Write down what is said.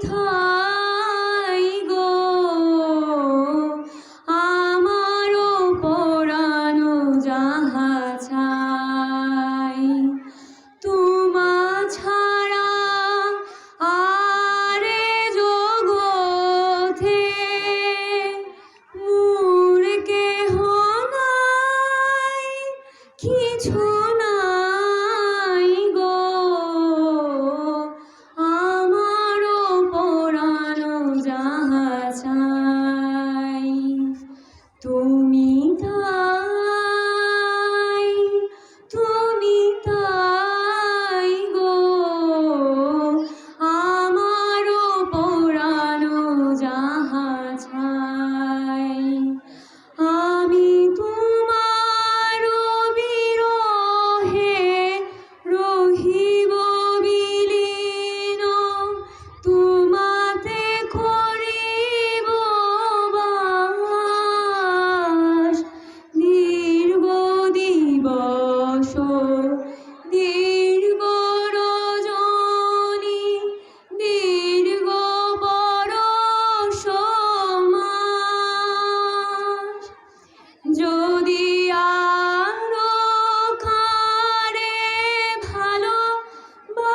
মিঠাই গো আমারও পরানো যাহা চাই তোমা ছাড়া আরে জগতে মোর কেহ নাই কিছু নাই গো আমারও পরানো যাহা চাই তুমি তাই গো আমারও পরানো যাহা চাই আমি তোমার বিরহে রহিব বিলীন তোমাতে করিব বাস দীর্ঘ দিবস দীর্ঘ রজনী দীর্ঘ বরষ মাস যদি আরো কারে ভালোবাসো